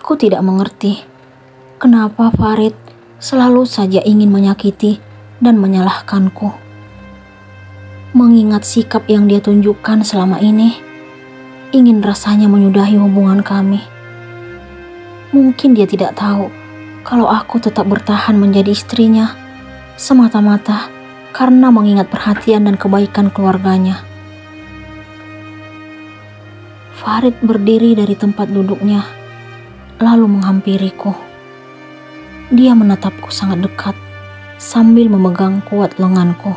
Aku tidak mengerti kenapa Farid selalu saja ingin menyakiti dan menyalahkanku. Mengingat sikap yang dia tunjukkan selama ini, ingin rasanya menyudahi hubungan kami. Mungkin dia tidak tahu kalau aku tetap bertahan menjadi istrinya semata-mata karena mengingat perhatian dan kebaikan keluarganya. Farid berdiri dari tempat duduknya, lalu menghampiriku. Dia menatapku sangat dekat sambil memegang kuat lenganku.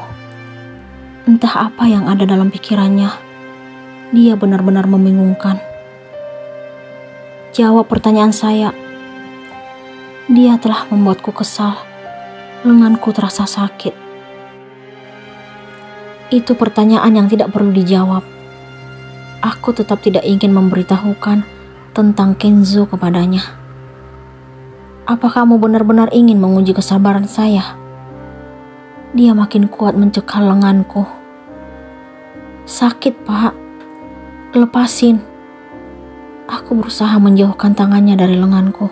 Entah apa yang ada dalam pikirannya, dia benar-benar membingungkan. Jawab pertanyaan saya. Dia telah membuatku kesal. Lenganku terasa sakit. Itu pertanyaan yang tidak perlu dijawab. Aku tetap tidak ingin memberitahukan tentang Kenzo kepadanya. Apa kamu benar-benar ingin menguji kesabaran saya? Dia makin kuat mencekal lenganku. Sakit, Pak. Lepasin. Aku berusaha menjauhkan tangannya dari lenganku,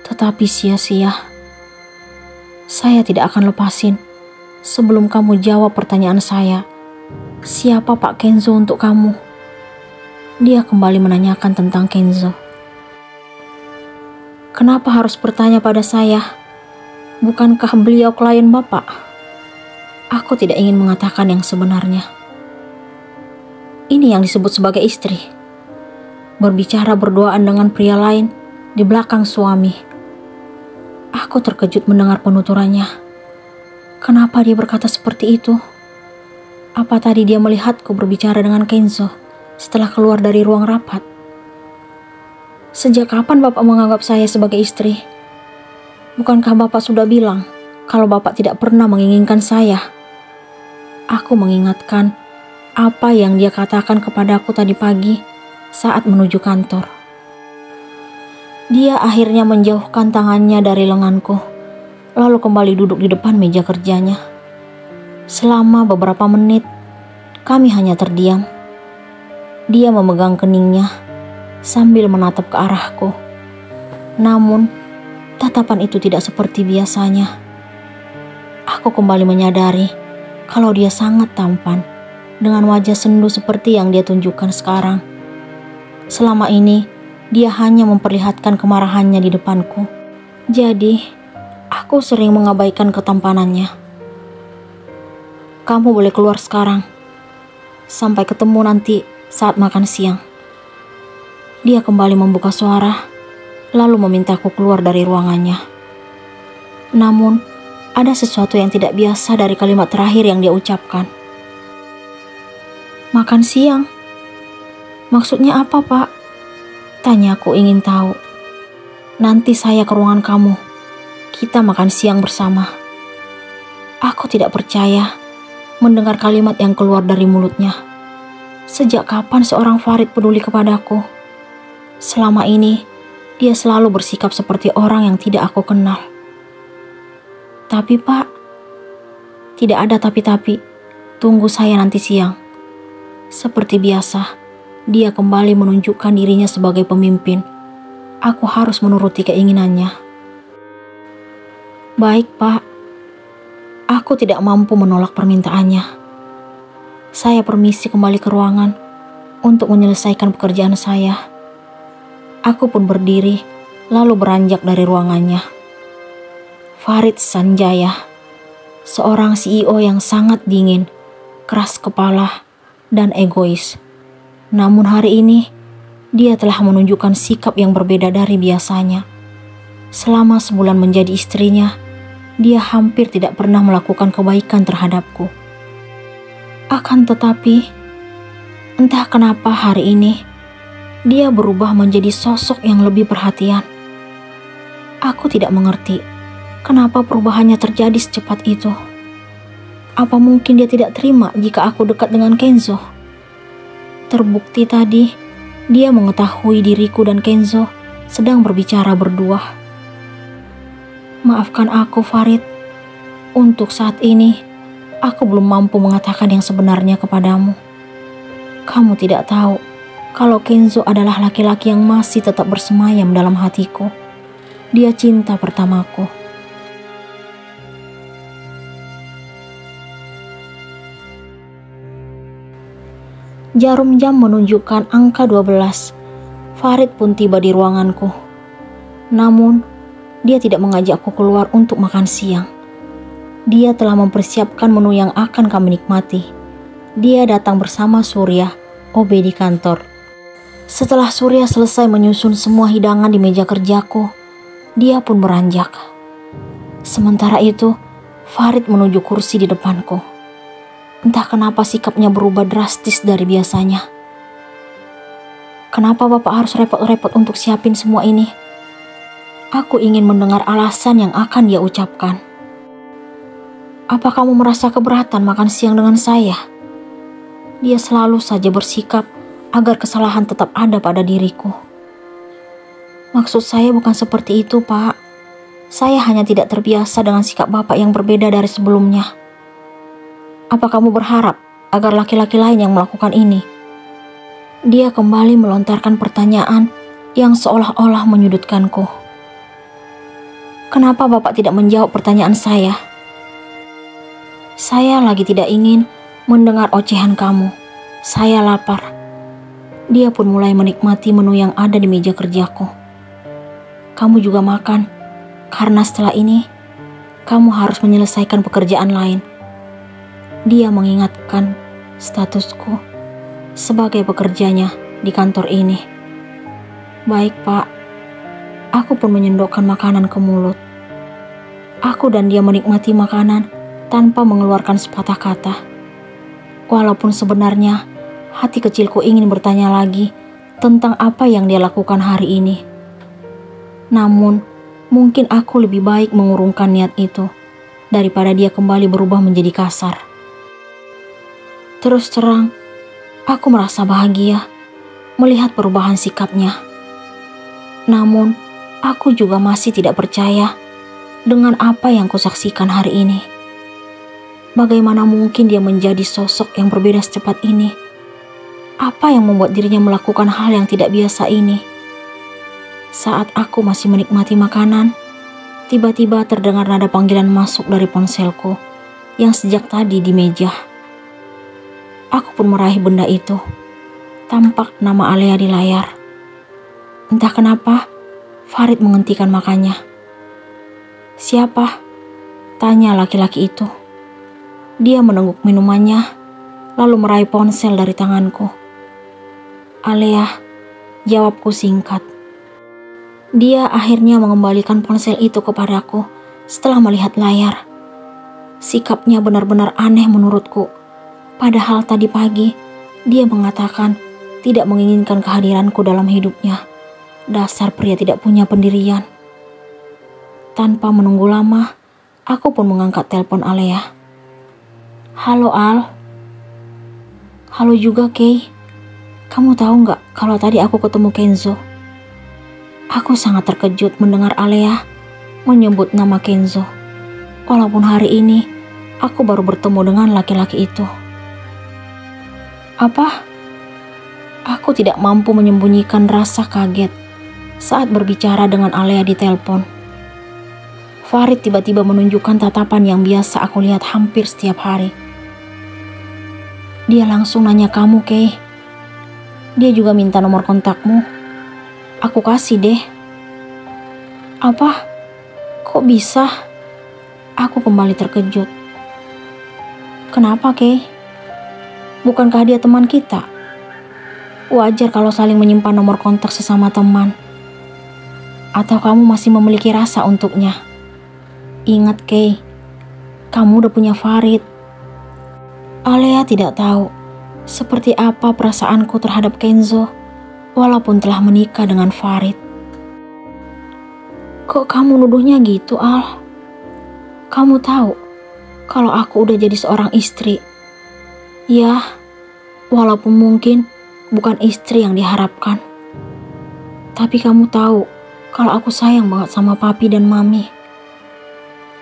tetapi sia-sia. Saya tidak akan lepasin sebelum kamu jawab pertanyaan saya. Siapa Pak Kenzo untuk kamu? Dia kembali menanyakan tentang Kenzo. Kenapa harus bertanya pada saya? Bukankah beliau klien Bapak? Aku tidak ingin mengatakan yang sebenarnya. Ini yang disebut sebagai istri. Berbicara berduaan dengan pria lain di belakang suami. Aku terkejut mendengar penuturannya. Kenapa dia berkata seperti itu? Apa tadi dia melihatku berbicara dengan Kenzo setelah keluar dari ruang rapat? Sejak kapan Bapak menganggap saya sebagai istri? Bukankah Bapak sudah bilang kalau Bapak tidak pernah menginginkan saya? Aku mengingatkan apa yang dia katakan kepadaku tadi pagi saat menuju kantor. Dia akhirnya menjauhkan tangannya dari lenganku, lalu kembali duduk di depan meja kerjanya. Selama beberapa menit, kami hanya terdiam. Dia memegang keningnya sambil menatap ke arahku. Namun, tatapan itu tidak seperti biasanya. Aku kembali menyadari kalau dia sangat tampan dengan wajah sendu seperti yang dia tunjukkan sekarang. Selama ini, dia hanya memperlihatkan kemarahannya di depanku. Jadi, aku sering mengabaikan ketampanannya. Kamu boleh keluar sekarang. Sampai ketemu nanti saat makan siang. Dia kembali membuka suara, lalu memintaku keluar dari ruangannya. Namun, ada sesuatu yang tidak biasa dari kalimat terakhir yang dia ucapkan. Makan siang? Maksudnya apa, Pak? Tanyaku ingin tahu. Nanti saya ke ruangan kamu. Kita makan siang bersama. Aku tidak percaya mendengar kalimat yang keluar dari mulutnya. Sejak kapan seorang Farid peduli kepadaku? Selama ini, dia selalu bersikap seperti orang yang tidak aku kenal. Tapi Pak, tidak ada tapi-tapi. Tunggu saya nanti siang. Seperti biasa, dia kembali menunjukkan dirinya sebagai pemimpin. Aku harus menuruti keinginannya. Baik, Pak. Aku tidak mampu menolak permintaannya. Saya permisi kembali ke ruangan untuk menyelesaikan pekerjaan saya. Aku pun berdiri, lalu beranjak dari ruangannya. Farid Sanjaya, seorang CEO yang sangat dingin, keras kepala, dan egois. Namun hari ini, dia telah menunjukkan sikap yang berbeda dari biasanya. Selama sebulan menjadi istrinya, dia hampir tidak pernah melakukan kebaikan terhadapku. Akan tetapi, entah kenapa hari ini, dia berubah menjadi sosok yang lebih perhatian. Aku tidak mengerti kenapa perubahannya terjadi secepat itu. Apa mungkin dia tidak terima jika aku dekat dengan Kenzo? Terbukti tadi, dia mengetahui diriku dan Kenzo sedang berbicara berdua. Maafkan aku, Farid. Untuk saat ini, aku belum mampu mengatakan yang sebenarnya kepadamu. Kamu tidak tahu kalau Kenzo adalah laki-laki yang masih tetap bersemayam dalam hatiku. Dia cinta pertamaku. Jarum jam menunjukkan angka 12. Farid pun tiba di ruanganku. Namun, dia tidak mengajakku keluar untuk makan siang. Dia telah mempersiapkan menu yang akan kami nikmati. Dia datang bersama Surya, OB di kantor. Setelah Surya selesai menyusun semua hidangan di meja kerjaku, dia pun beranjak. Sementara itu, Farid menuju kursi di depanku. Entah kenapa sikapnya berubah drastis dari biasanya. Kenapa Bapak harus repot-repot untuk siapin semua ini? Aku ingin mendengar alasan yang akan dia ucapkan. Apa kamu merasa keberatan makan siang dengan saya? Dia selalu saja bersikap agar kesalahan tetap ada pada diriku. Maksud saya bukan seperti itu, Pak. Saya hanya tidak terbiasa dengan sikap Bapak yang berbeda dari sebelumnya. Apa kamu berharap agar laki-laki lain yang melakukan ini? Dia kembali melontarkan pertanyaan yang seolah-olah menyudutkanku. Kenapa Bapak tidak menjawab pertanyaan saya? Saya lagi tidak ingin mendengar ocehan kamu. Saya lapar. Dia pun mulai menikmati menu yang ada di meja kerjaku. Kamu juga makan, karena setelah ini kamu harus menyelesaikan pekerjaan lain. Dia mengingatkan statusku sebagai pekerjanya di kantor ini. Baik, Pak. Aku pun menyendokkan makanan ke mulut. Aku dan dia menikmati makanan tanpa mengeluarkan sepatah kata. Walaupun sebenarnya hati kecilku ingin bertanya lagi tentang apa yang dia lakukan hari ini. Namun, mungkin aku lebih baik mengurungkan niat itu daripada dia kembali berubah menjadi kasar. Terus terang, aku merasa bahagia melihat perubahan sikapnya. Namun, aku juga masih tidak percaya dengan apa yang kusaksikan hari ini. Bagaimana mungkin dia menjadi sosok yang berbeda secepat ini? Apa yang membuat dirinya melakukan hal yang tidak biasa ini? Saat aku masih menikmati makanan, tiba-tiba terdengar nada panggilan masuk dari ponselku yang sejak tadi di meja. Aku pun meraih benda itu. Tampak nama Alea di layar. Entah kenapa, Farid menghentikan makannya. Siapa? Tanya laki-laki itu. Dia menengguk minumannya, lalu meraih ponsel dari tanganku. Alea, jawabku singkat. Dia akhirnya mengembalikan ponsel itu kepadaku setelah melihat layar. Sikapnya benar-benar aneh menurutku. Padahal tadi pagi, dia mengatakan tidak menginginkan kehadiranku dalam hidupnya. Dasar pria tidak punya pendirian. Tanpa menunggu lama, aku pun mengangkat telepon Alea. Halo Al. Halo juga Kay. Kamu tahu nggak kalau tadi aku ketemu Kenzo? Aku sangat terkejut mendengar Alea menyebut nama Kenzo. Walaupun hari ini, aku baru bertemu dengan laki-laki itu. Apa? Aku tidak mampu menyembunyikan rasa kaget saat berbicara dengan Alea di telepon. Farid tiba-tiba menunjukkan tatapan yang biasa aku lihat hampir setiap hari. Dia langsung nanya kamu, Kay. Dia juga minta nomor kontakmu. Aku kasih deh. Apa? Kok bisa? Aku kembali terkejut. Kenapa, Kay? Bukankah dia teman kita? Wajar kalau saling menyimpan nomor kontak sesama teman. Atau kamu masih memiliki rasa untuknya? Ingat, Kay, kamu udah punya Farid. Alea tidak tahu seperti apa perasaanku terhadap Kenzo walaupun telah menikah dengan Farid. Kok kamu nuduhnya gitu, Al? Kamu tahu kalau aku udah jadi seorang istri. Ya, walaupun mungkin bukan istri yang diharapkan. Tapi kamu tahu kalau aku sayang banget sama papi dan mami.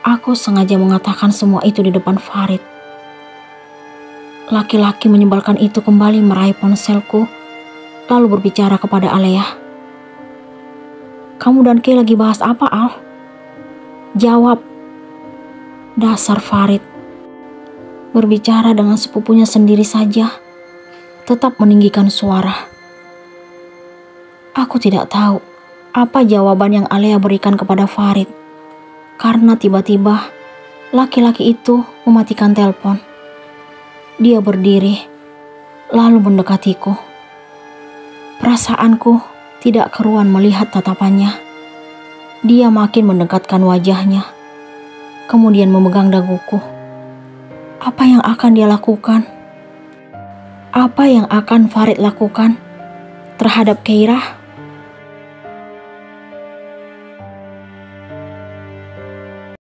Aku sengaja mengatakan semua itu di depan Farid. Laki-laki menyebalkan itu kembali meraih ponselku, lalu berbicara kepada Alea. "Kamu dan Kay lagi bahas apa, Al? Jawab." Dasar Farid. Berbicara dengan sepupunya sendiri saja, tetap meninggikan suara. Aku tidak tahu apa jawaban yang Alea berikan kepada Farid, karena tiba-tiba laki-laki itu mematikan telepon. Dia berdiri, lalu mendekatiku. Perasaanku tidak keruan melihat tatapannya. Dia makin mendekatkan wajahnya, kemudian memegang daguku. Apa yang akan dia lakukan? Apa yang akan Farid lakukan terhadap Keirah?